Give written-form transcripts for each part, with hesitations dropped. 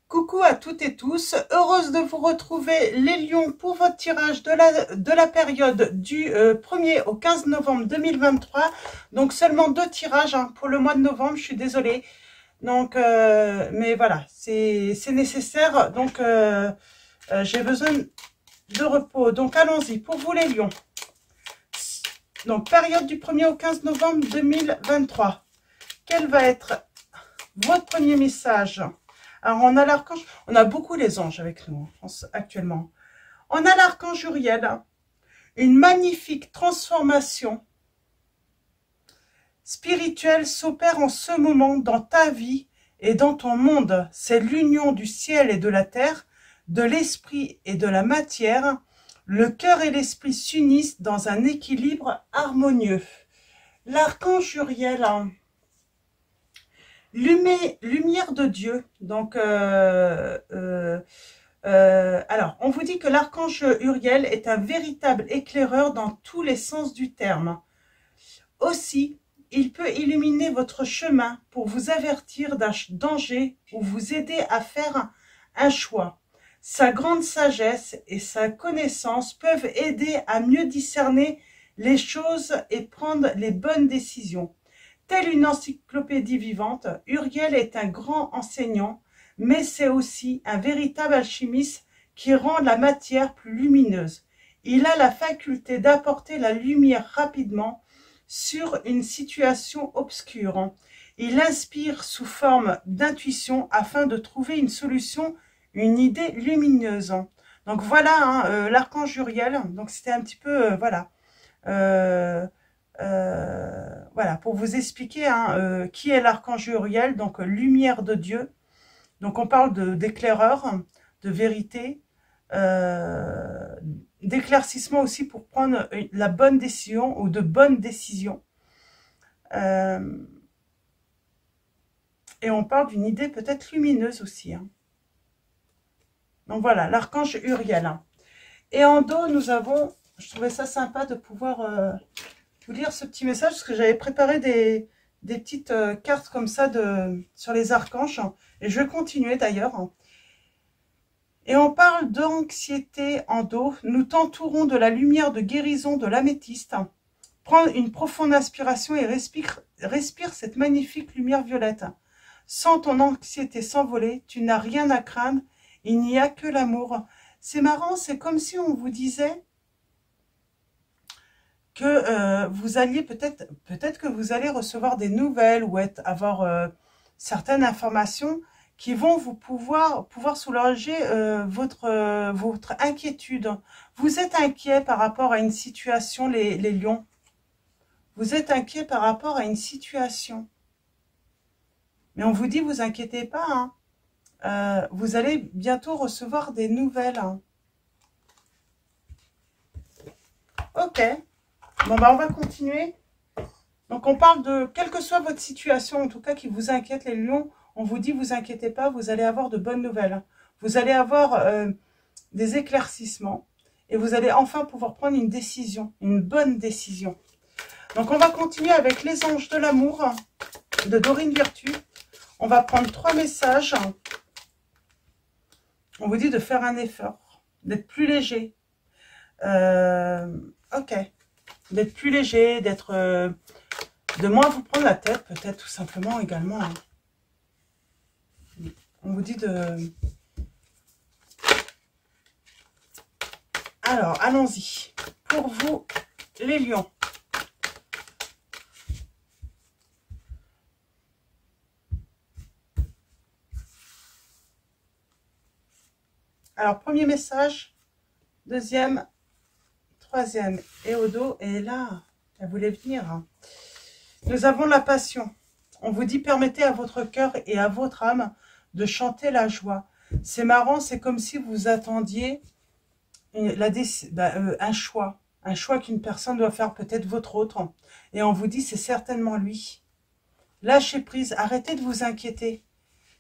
Coucou à toutes et tous, heureuse de vous retrouver les lions pour votre tirage de la période du 1er au 15 novembre 2023. Donc seulement 2 tirages hein, pour le mois de novembre, je suis désolée. Donc, mais voilà, c'est nécessaire, donc j'ai besoin de repos. Donc allons-y, pour vous les lions. Donc période du 1er au 15 novembre 2023. Quel va être votre premier message? Alors, on a l'archange, on a beaucoup les anges avec nous en France actuellement. On a l'archange Uriel, une magnifique transformation spirituelle s'opère en ce moment dans ta vie et dans ton monde. C'est l'union du ciel et de la terre, de l'esprit et de la matière. Le cœur et l'esprit s'unissent dans un équilibre harmonieux. L'archange Uriel, lumière de Dieu. Donc, alors, on vous dit que l'archange Uriel est un véritable éclaireur dans tous les sens du terme. Aussi, il peut illuminer votre chemin pour vous avertir d'un danger ou vous aider à faire un choix. Sa grande sagesse et sa connaissance peuvent aider à mieux discerner les choses et prendre les bonnes décisions. Telle une encyclopédie vivante, Uriel est un grand enseignant, mais c'est aussi un véritable alchimiste qui rend la matière plus lumineuse. Il a la faculté d'apporter la lumière rapidement sur une situation obscure. Il inspire sous forme d'intuition afin de trouver une solution, une idée lumineuse. Donc voilà, hein, l'archange Uriel, donc c'était un petit peu, voilà. Voilà, pour vous expliquer hein, qui est l'archange Uriel, donc lumière de Dieu. Donc on parle d'éclaireur, de vérité, d'éclaircissement aussi pour prendre la bonne décision ou de bonnes décisions. Et on parle d'une idée peut-être lumineuse aussi. Hein. Donc voilà, l'archange Uriel. Et en dos, nous avons, je trouvais ça sympa de pouvoir vous lire ce petit message parce que j'avais préparé des petites cartes comme ça sur les archanges et je vais continuer d'ailleurs. Et on parle d'anxiété en dos. Nous t'entourons de la lumière de guérison de l'améthyste. Prends une profonde inspiration et respire cette magnifique lumière violette. Sens ton anxiété s'envoler, tu n'as rien à craindre, il n'y a que l'amour. C'est marrant, c'est comme si on vous disait que vous alliez peut-être que vous allez recevoir des nouvelles ou avoir certaines informations qui vont vous pouvoir soulager votre inquiétude. Vous êtes inquiet par rapport à une situation, les lions. Vous êtes inquiet par rapport à une situation. Mais on vous dit, vous inquiétez pas, hein. Vous allez bientôt recevoir des nouvelles. Hein. Ok. Bon, bah, on va continuer. Donc, on parle de, quelle que soit votre situation, en tout cas, qui vous inquiète, les lions, on vous dit, vous inquiétez pas, vous allez avoir de bonnes nouvelles. Vous allez avoir des éclaircissements et vous allez enfin pouvoir prendre une décision, une bonne décision. Donc, on va continuer avec les anges de l'amour de Dorine Virtue. On va prendre 3 messages. On vous dit de faire un effort, d'être plus léger. Ok. D'être plus léger, d'être de moins vous prendre la tête, peut-être tout simplement également. Hein. On vous dit de... Alors, allons-y. Pour vous, les lions. Alors, premier message, deuxième, troisième, et au dos, et là, elle voulait venir. Hein. Nous avons la passion. On vous dit, permettez à votre cœur et à votre âme de chanter la joie. C'est marrant, c'est comme si vous attendiez un choix qu'une personne doit faire, peut-être votre autre. Et on vous dit, c'est certainement lui. Lâchez prise, arrêtez de vous inquiéter.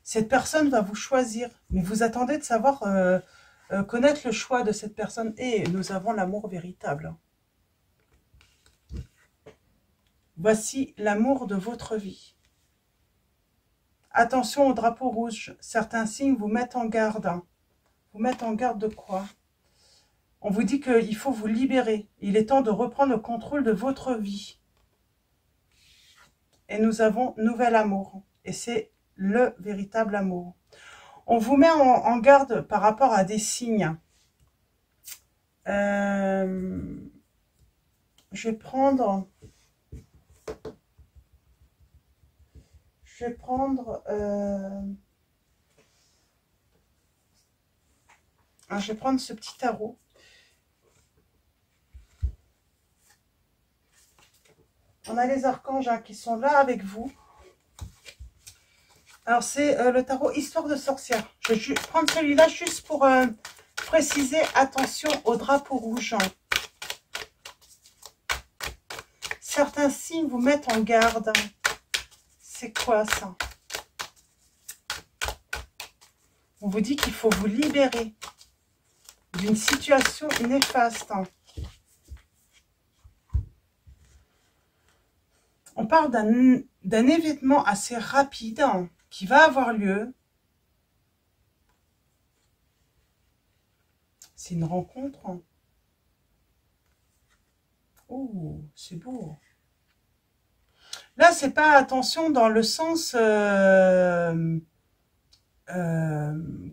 Cette personne va vous choisir, mais vous attendez de savoir, connaître le choix de cette personne. Et nous avons l'amour véritable. Voici l'amour de votre vie. Attention au drapeau rouge. Certains signes vous mettent en garde. Vous mettent en garde de quoi? On vous dit qu'il faut vous libérer. Il est temps de reprendre le contrôle de votre vie. Et nous avons nouvel amour. Et c'est le véritable amour. On vous met en garde par rapport à des signes. Je vais prendre... Je vais prendre ce petit tarot. On a les archanges hein, qui sont là avec vous. Alors, c'est le tarot Histoire de sorcière. Je vais prendre celui-là juste pour préciser. Attention au drapeau rouge. Certains signes vous mettent en garde. C'est quoi ça? On vous dit qu'il faut vous libérer d'une situation néfaste. On parle d'un événement assez rapide qui va avoir lieu. C'est une rencontre. Oh, c'est beau. Là, c'est pas attention dans le sens,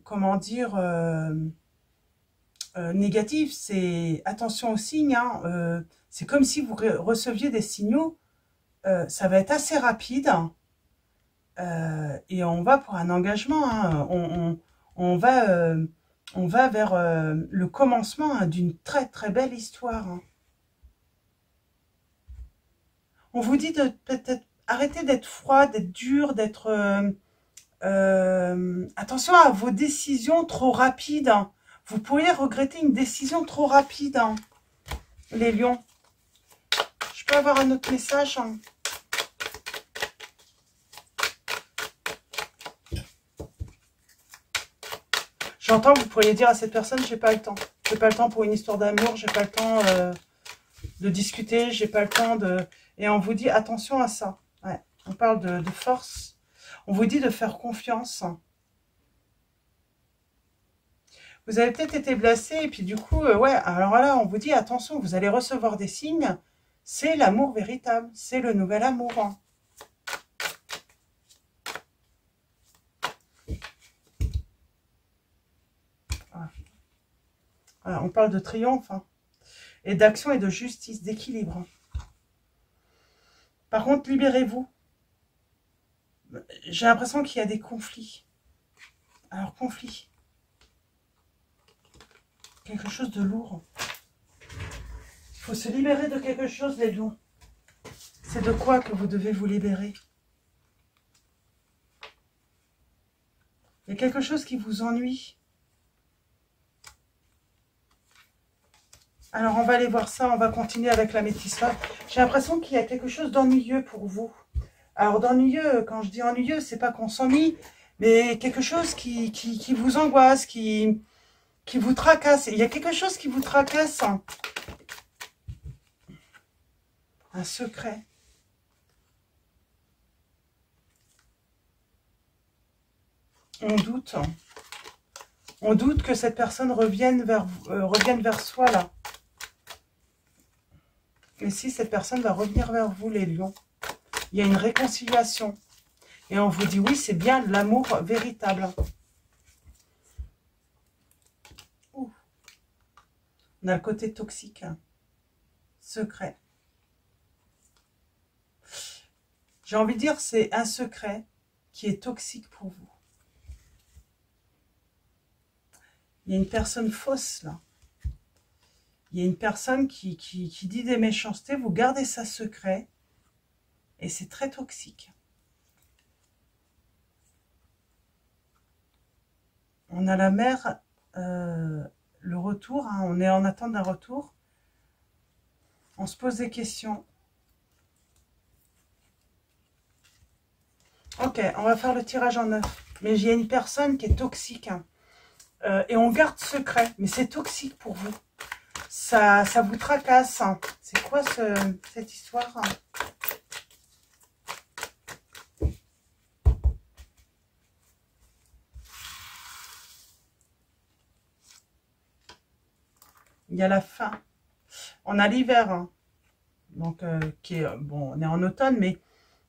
comment dire, négatif. C'est attention aux signes. Hein, c'est comme si vous receviez des signaux. Ça va être assez rapide. Et on va pour un engagement. Hein, on va vers le commencement hein, d'une très très belle histoire. Hein. On vous dit de peut-être arrêter d'être froid, d'être dur, d'être... attention à vos décisions trop rapides. Vous pourriez regretter une décision trop rapide, hein, les lions. Je peux avoir un autre message hein. J'entends que vous pourriez dire à cette personne, j'ai pas le temps. J'ai pas le temps pour une histoire d'amour, j'ai pas le temps de discuter, j'ai pas le temps de... Et on vous dit attention à ça. Ouais. On parle de force. On vous dit de faire confiance. Vous avez peut-être été blessé et puis du coup, ouais, alors là, on vous dit attention, vous allez recevoir des signes. C'est l'amour véritable, c'est le nouvel amour. Hein. Voilà. Voilà, on parle de triomphe hein. Et d'action et de justice, d'équilibre. Par contre, libérez-vous. J'ai l'impression qu'il y a des conflits. Alors, conflit. Quelque chose de lourd. Il faut se libérer de quelque chose, les lions. C'est de quoi que vous devez vous libérer? Il y a quelque chose qui vous ennuie. Alors, on va aller voir ça. On va continuer avec la métissage. J'ai l'impression qu'il y a quelque chose d'ennuyeux pour vous. Alors, d'ennuyeux, quand je dis ennuyeux, c'est pas qu'on s'ennuie, mais quelque chose qui vous angoisse, qui vous tracasse. Il y a quelque chose qui vous tracasse. Un secret. On doute. On doute que cette personne revienne vers soi, là. Et si cette personne va revenir vers vous, les lions, il y a une réconciliation. Et on vous dit, oui, c'est bien l'amour véritable. Ouh. On a le côté toxique. Hein. Secret. J'ai envie de dire, c'est un secret qui est toxique pour vous. Il y a une personne fausse, là. Il y a une personne qui dit des méchancetés. Vous gardez ça secret. Et c'est très toxique. On a la mère, le retour. Hein, on est en attente d'un retour. On se pose des questions. Ok, on va faire le tirage en neuf. Mais il y a une personne qui est toxique. Hein. Et on garde secret. Mais c'est toxique pour vous. Ça vous tracasse. Hein. C'est quoi cette histoire hein? il y a la fin. On a l'hiver, hein. Donc qui est, bon, on est en automne, mais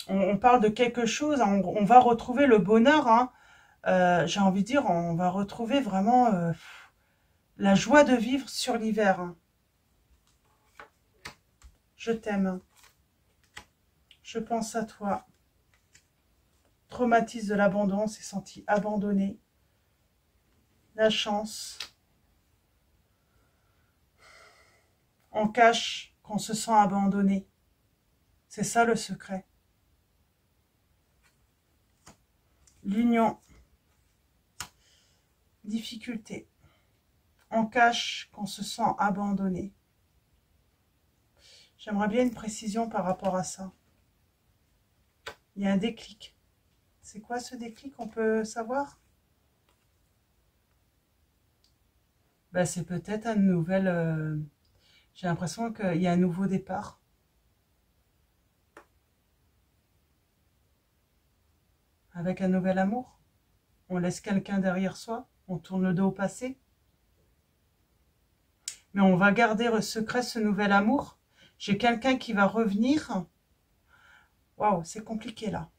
on parle de quelque chose, hein. On va retrouver le bonheur, hein. J'ai envie de dire, on va retrouver vraiment la joie de vivre sur l'hiver, hein. Je t'aime. Je pense à toi. Traumatisme de l'abandon, s'est senti abandonné. La chance. On cache qu'on se sent abandonné. C'est ça le secret. L'union. Difficulté. On cache qu'on se sent abandonné. J'aimerais bien une précision par rapport à ça. Il y a un déclic. C'est quoi ce déclic, on peut savoir? Ben, c'est peut-être un nouvel... j'ai l'impression qu'il y a un nouveau départ. Avec un nouvel amour. On laisse quelqu'un derrière soi. On tourne le dos au passé. Mais on va garder secret ce nouvel amour. J'ai quelqu'un qui va revenir. Waouh, c'est compliqué là.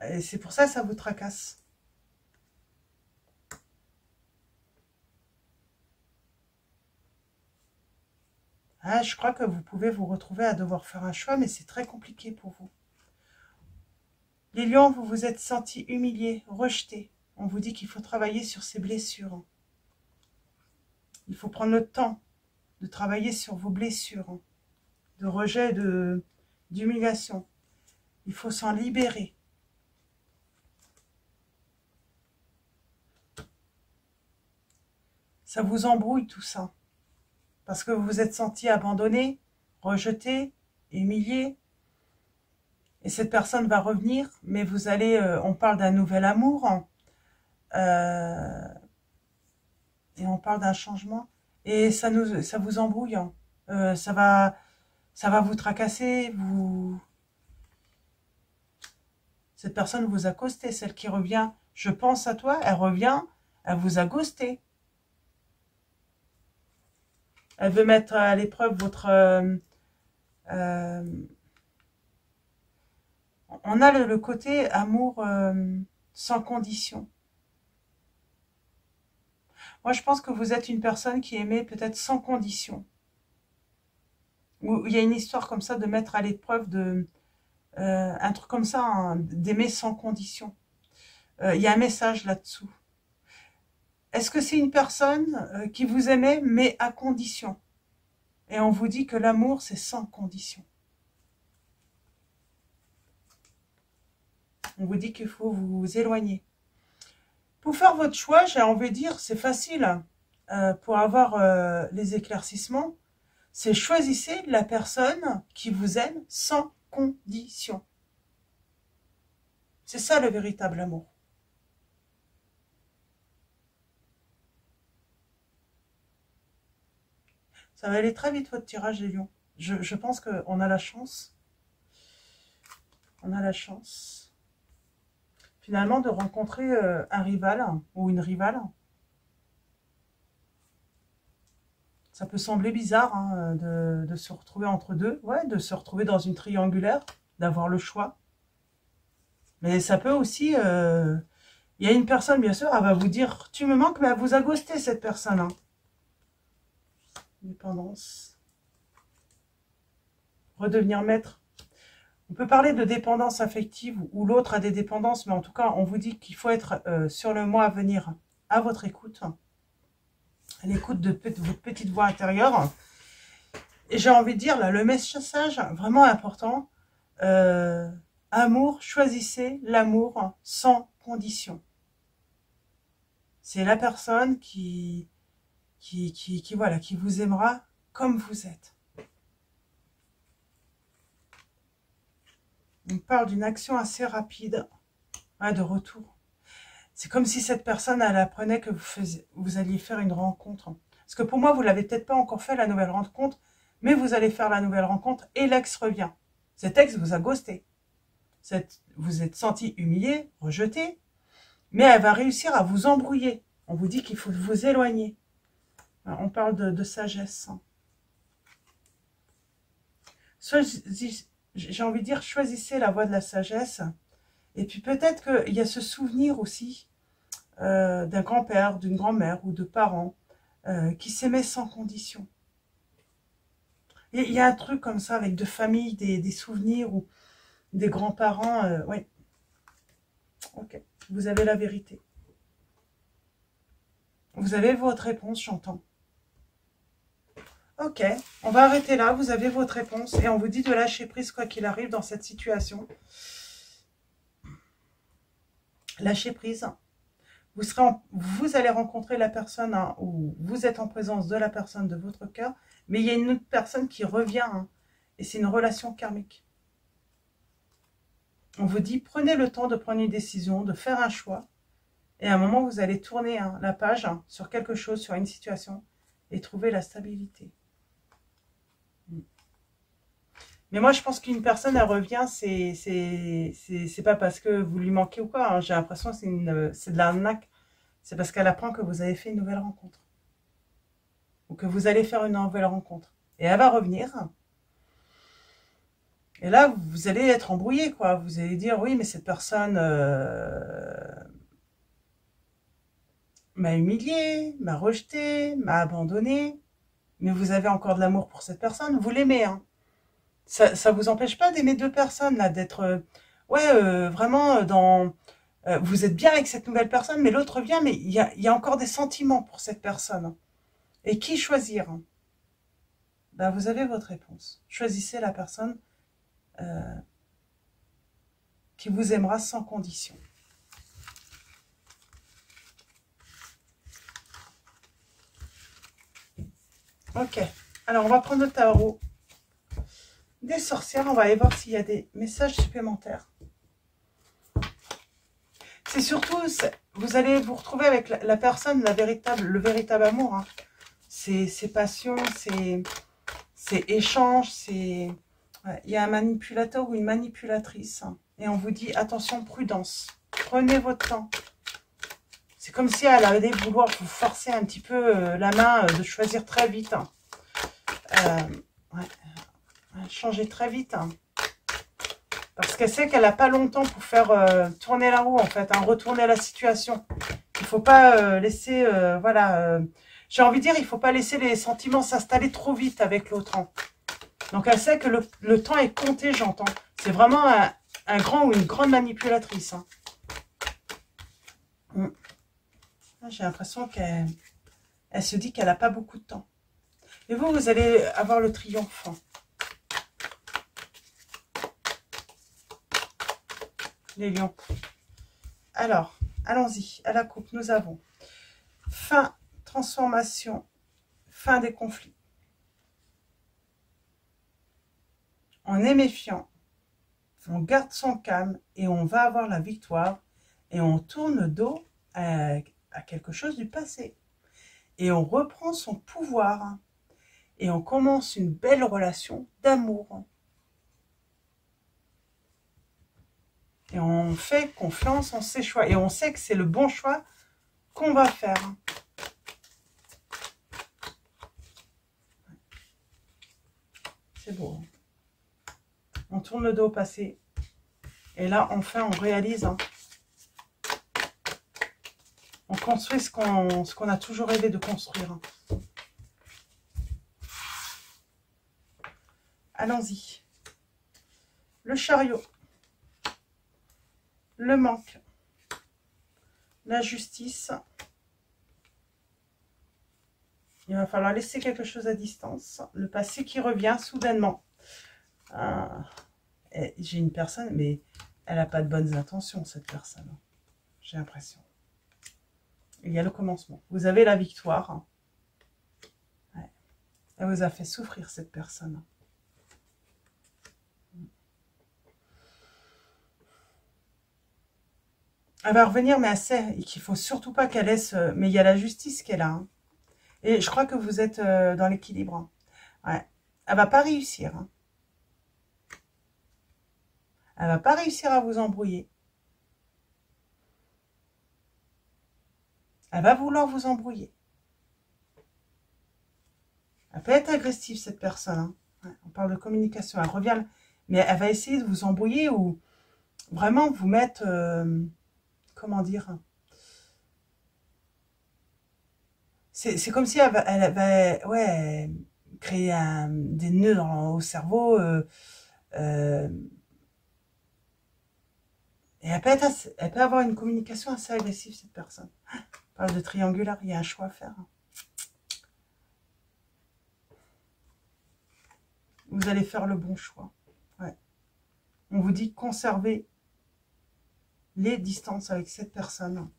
Et c'est pour ça que ça vous tracasse. Ah, je crois que vous pouvez vous retrouver à devoir faire un choix, mais c'est très compliqué pour vous. Les lions, vous vous êtes sentis humiliés, rejetés. On vous dit qu'il faut travailler sur ces blessures. Il faut prendre le temps de travailler sur vos blessures, de rejet, d'humiliation. Il faut s'en libérer. Ça vous embrouille tout ça. Parce que vous vous êtes senti abandonné, rejeté, humilié. Et cette personne va revenir, mais vous allez, on parle d'un nouvel amour. Et on parle d'un changement. Et ça vous embrouille. Ça va vous tracasser. Cette personne vous a ghosté. Celle qui revient, je pense à toi, elle revient, elle vous a ghosté. Elle veut mettre à l'épreuve votre... on a le côté amour sans condition. Moi, je pense que vous êtes une personne qui aimait peut-être sans condition. Ou il y a une histoire comme ça de mettre à l'épreuve un truc comme ça, hein, d'aimer sans condition. Il y a un message là-dessous. Est-ce que c'est une personne qui vous aimait, mais à condition? Et on vous dit que l'amour, c'est sans condition. On vous dit qu'il faut vous éloigner. Pour faire votre choix, j'ai envie de dire, c'est facile. Pour avoir les éclaircissements, c'est choisissez la personne qui vous aime sans condition. C'est ça le véritable amour. Ça va aller très vite votre tirage, les lions. Je pense qu'on a la chance. On a la chance. Finalement, de rencontrer un rival ou une rivale. Ça peut sembler bizarre hein, de se retrouver entre deux. Ouais, de se retrouver dans une triangulaire, d'avoir le choix. Mais ça peut aussi... il y a une personne, bien sûr, elle va vous dire « Tu me manques », mais elle vous a ghosté, cette personne. Hein. Dépendance. Redevenir maître. On peut parler de dépendance affective où l'autre a des dépendances, mais en tout cas, on vous dit qu'il faut être sur le mois à venir à votre écoute. À l'écoute de votre petite voix intérieure. Et j'ai envie de dire, là, le message vraiment important, amour, choisissez l'amour sans condition. C'est la personne qui vous aimera comme vous êtes. On parle d'une action assez rapide, de retour. C'est comme si cette personne, elle apprenait que vous alliez faire une rencontre. Parce que pour moi, vous ne l'avez peut-être pas encore fait, la nouvelle rencontre, mais vous allez faire la nouvelle rencontre et l'ex revient. Cet ex vous a ghosté. Vous êtes senti humilié, rejeté, mais elle va réussir à vous embrouiller. On vous dit qu'il faut vous éloigner. On parle de sagesse. J'ai envie de dire, choisissez la voie de la sagesse. Et puis peut-être qu'il y a ce souvenir aussi d'un grand-père, d'une grand-mère ou de parents qui s'aimaient sans condition. Et il y a un truc comme ça avec de famille, des souvenirs ou des grands-parents. Oui, ok, vous avez la vérité. Vous avez votre réponse, j'entends. Ok, on va arrêter là, vous avez votre réponse et on vous dit de lâcher prise quoi qu'il arrive dans cette situation. Lâchez prise. Vous allez rencontrer la personne ou vous êtes en présence de la personne de votre cœur, mais il y a une autre personne qui revient et c'est une relation karmique. On vous dit, prenez le temps de prendre une décision, de faire un choix et à un moment, vous allez tourner la page sur quelque chose, sur une situation et trouver la stabilité. Mais moi, je pense qu'une personne, elle revient, c'est pas parce que vous lui manquez ou quoi. J'ai l'impression que c'est de l'arnaque. C'est parce qu'elle apprend que vous avez fait une nouvelle rencontre. Ou que vous allez faire une nouvelle rencontre. Et elle va revenir. Et là, vous allez être embrouillé, quoi. Vous allez dire, oui, mais cette personne m'a humilié, m'a rejeté, m'a abandonné. Mais vous avez encore de l'amour pour cette personne. Vous l'aimez, hein. Ça vous empêche pas d'aimer deux personnes, là, d'être vraiment dans... vous êtes bien avec cette nouvelle personne, mais l'autre vient, mais il y a encore des sentiments pour cette personne. Et qui choisir? Ben, vous avez votre réponse. Choisissez la personne qui vous aimera sans condition. Ok, alors on va prendre le tarot des sorcières, on va aller voir s'il y a des messages supplémentaires. C'est surtout, vous allez vous retrouver avec la personne, le véritable amour. Hein. C'est passion, c'est échange, il y a un manipulateur ou une manipulatrice. Hein, et on vous dit, attention, prudence. Prenez votre temps. C'est comme si elle allait vouloir vous forcer un petit peu la main de choisir très vite. Hein. Changer très vite. Hein. Parce qu'elle sait qu'elle n'a pas longtemps pour faire tourner la roue, en fait, hein, retourner la situation. Il ne faut pas laisser, voilà, j'ai envie de dire, il ne faut pas laisser les sentiments s'installer trop vite avec l'autre. Hein. Donc, elle sait que le temps est compté, j'entends. C'est vraiment un grand ou une grande manipulatrice. Hein. J'ai l'impression qu'elle se dit qu'elle n'a pas beaucoup de temps. Et vous allez avoir le triomphe. Les lions. Alors, allons-y. À la coupe, nous avons fin, transformation, fin des conflits. On est méfiant, on garde son calme et on va avoir la victoire. Et on tourne le dos à quelque chose du passé. Et on reprend son pouvoir. Et on commence une belle relation d'amour. Et on fait confiance en ses choix. Et on sait que c'est le bon choix qu'on va faire. C'est beau. Hein. On tourne le dos au passé. Et là, enfin, on réalise. Hein. On construit ce qu'on a toujours rêvé de construire. Hein. Allons-y. Le chariot. Le manque. La justice. Il va falloir laisser quelque chose à distance. Le passé qui revient soudainement. J'ai une personne, mais elle n'a pas de bonnes intentions, cette personne. J'ai l'impression. Il y a le commencement. Vous avez la victoire. Ouais. Elle vous a fait souffrir, cette personne. Elle va revenir, mais elle sait qu'il ne faut surtout pas qu'elle laisse... Mais il y a la justice qui est là. Hein. Et je crois que vous êtes dans l'équilibre. Hein. Ouais. Elle ne va pas réussir. Hein. Elle ne va pas réussir à vous embrouiller. Elle va vouloir vous embrouiller. Elle peut être agressive, cette personne. Hein. Ouais, on parle de communication. Elle revient, mais elle va essayer de vous embrouiller ou vraiment vous mettre... comment dire? C'est comme si elle avait ouais, créé des nœuds au cerveau. Et elle peut avoir une communication assez agressive, cette personne. On parle de triangulaire, il y a un choix à faire. Vous allez faire le bon choix. Ouais. On vous dit conservez les distances avec cette personne.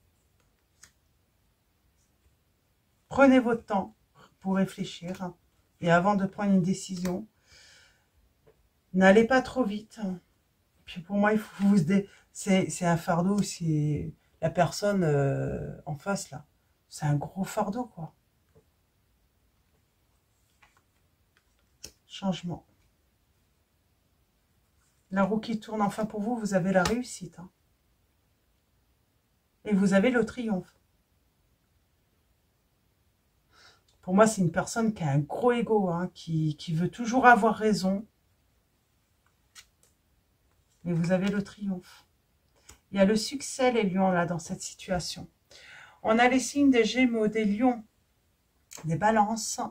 Prenez votre temps pour réfléchir. Et avant de prendre une décision, n'allez pas trop vite. Puis pour moi, il faut vous... C'est un fardeau, c'est la personne en face, là. C'est un gros fardeau, quoi. Changement. La roue qui tourne, enfin pour vous, vous avez la réussite. Hein. Et vous avez le triomphe. Pour moi, c'est une personne qui a un gros ego, hein, qui veut toujours avoir raison. Mais vous avez le triomphe. Il y a le succès, les lions, là, dans cette situation. On a les signes des Gémeaux, des Lions, des Balances,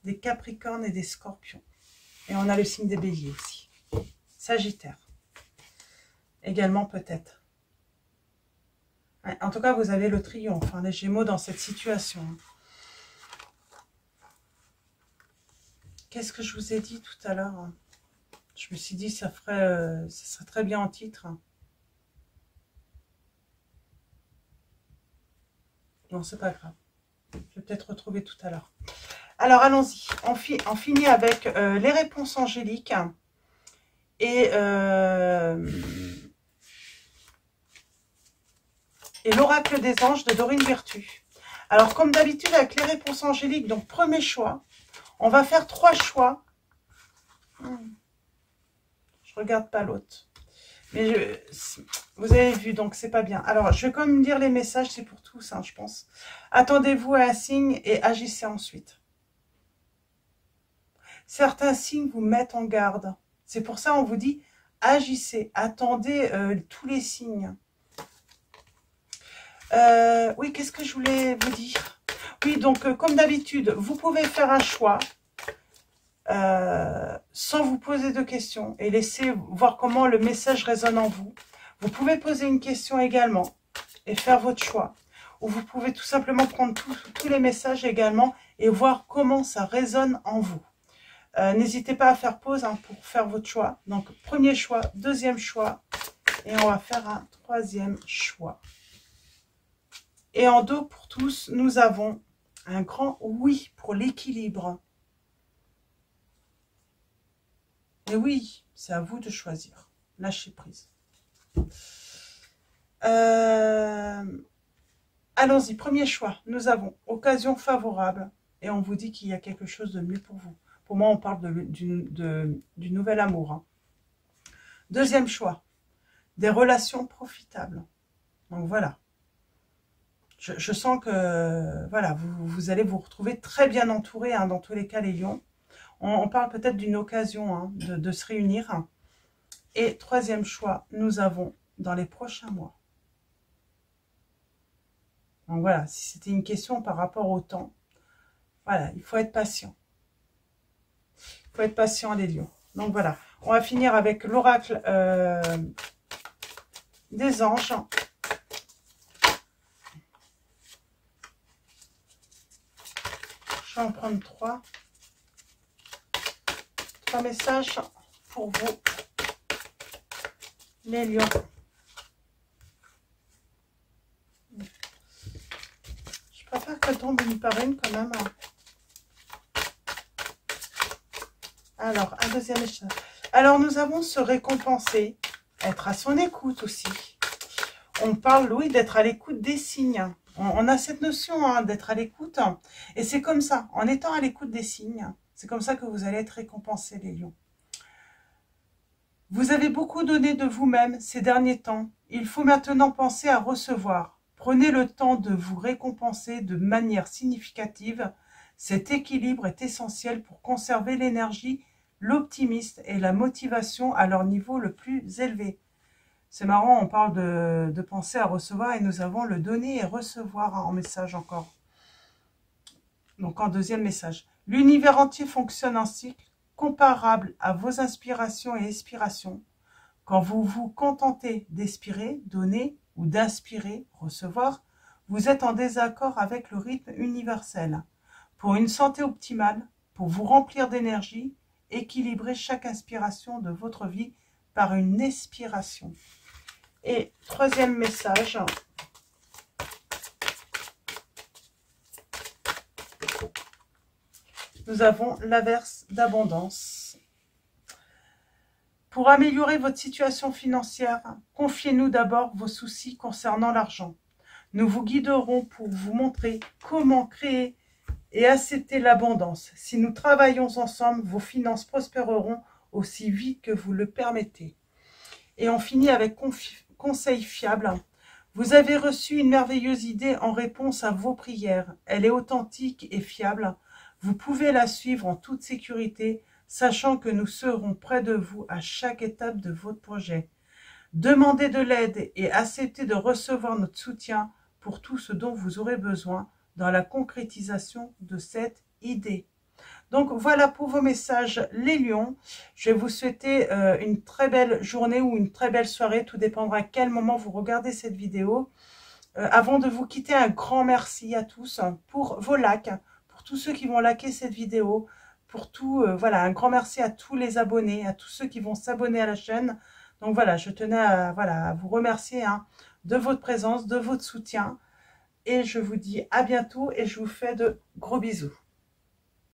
des Capricornes et des Scorpions. Et on a le signe des Béliers aussi. Sagittaire. Également peut-être. En tout cas, vous avez le triomphe, hein, les Gémeaux, dans cette situation. Qu'est-ce que je vous ai dit tout à l'heure? Je me suis dit, ça serait très bien en titre. Non, c'est pas grave. Je vais peut-être retrouver tout à l'heure. Alors, allons-y. On finit avec les réponses angéliques et l'oracle des anges de Dorine Virtue. Alors, comme d'habitude, avec les réponses angéliques, donc premier choix, on va faire 3 choix. Je regarde pas l'autre. Mais vous avez vu, donc c'est pas bien. Alors, je vais quand même lire les messages, c'est pour tous, hein, je pense. Attendez-vous à un signe et agissez ensuite. Certains signes vous mettent en garde. C'est pour ça on vous dit, agissez, attendez tous les signes. Oui, qu'est-ce que je voulais vous dire? Oui, donc comme d'habitude, vous pouvez faire un choix sans vous poser de questions et laisser voir comment le message résonne en vous. Vous pouvez poser une question également et faire votre choix. Ou vous pouvez tout simplement prendre tous les messages également et voir comment ça résonne en vous. N'hésitez pas à faire pause hein, pour faire votre choix. Donc, premier choix, deuxième choix et on va faire un troisième choix. Et en dos pour tous, nous avons un grand oui pour l'équilibre. Et oui, c'est à vous de choisir. Lâchez prise. Allons-y, premier choix. Nous avons occasion favorable. Et on vous dit qu'il y a quelque chose de mieux pour vous. Pour moi, on parle du nouvel amour. Hein. Deuxième choix. Des relations profitables. Donc voilà. Je sens que voilà, vous allez vous retrouver très bien entouré hein, dans tous les cas, les lions. On parle peut-être d'une occasion hein, de se réunir. Et troisième choix, nous avons dans les prochains mois. Donc voilà, si c'était une question par rapport au temps, voilà, il faut être patient. Il faut être patient les lions. Donc voilà, on va finir avec l'oracle des anges. Je vais en prendre 3. 3 messages pour vous, les lions. Je préfère qu'elle tombe une par une quand même. Alors, un deuxième échange. Alors, nous avons se récompenser, être à son écoute aussi. On parle, oui, d'être à l'écoute des signes. On a cette notion hein, d'être à l'écoute. Et c'est comme ça, en étant à l'écoute des signes, c'est comme ça que vous allez être récompensés, les lions. Vous avez beaucoup donné de vous-même ces derniers temps. Il faut maintenant penser à recevoir. Prenez le temps de vous récompenser de manière significative. Cet équilibre est essentiel pour conserver l'énergie, l'optimisme et la motivation à leur niveau le plus élevé. C'est marrant, on parle de penser à recevoir et nous avons le donner et recevoir en message encore. Donc en deuxième message. L'univers entier fonctionne en cycle comparable à vos inspirations et expirations. Quand vous vous contentez d'expirer, donner ou d'inspirer, recevoir, vous êtes en désaccord avec le rythme universel. Pour une santé optimale, pour vous remplir d'énergie, équilibrez chaque inspiration de votre vie par une expiration. Et troisième message. Nous avons l'averse d'abondance. Pour améliorer votre situation financière, confiez-nous d'abord vos soucis concernant l'argent. Nous vous guiderons pour vous montrer comment créer et accepter l'abondance. Si nous travaillons ensemble, vos finances prospéreront aussi vite que vous le permettez. Et on finit avec conseil fiable. Vous avez reçu une merveilleuse idée en réponse à vos prières. Elle est authentique et fiable. Vous pouvez la suivre en toute sécurité, sachant que nous serons près de vous à chaque étape de votre projet. Demandez de l'aide et acceptez de recevoir notre soutien pour tout ce dont vous aurez besoin dans la concrétisation de cette idée. Donc voilà pour vos messages les lions. Je vais vous souhaiter une très belle journée ou une très belle soirée. Tout dépendra à quel moment vous regardez cette vidéo. Avant de vous quitter, un grand merci à tous pour vos likes, pour tous ceux qui vont liker cette vidéo. Pour tout, voilà, un grand merci à tous les abonnés, à tous ceux qui vont s'abonner à la chaîne. Donc voilà, je tenais à vous remercier de votre présence, de votre soutien. Et je vous dis à bientôt et je vous fais de gros bisous.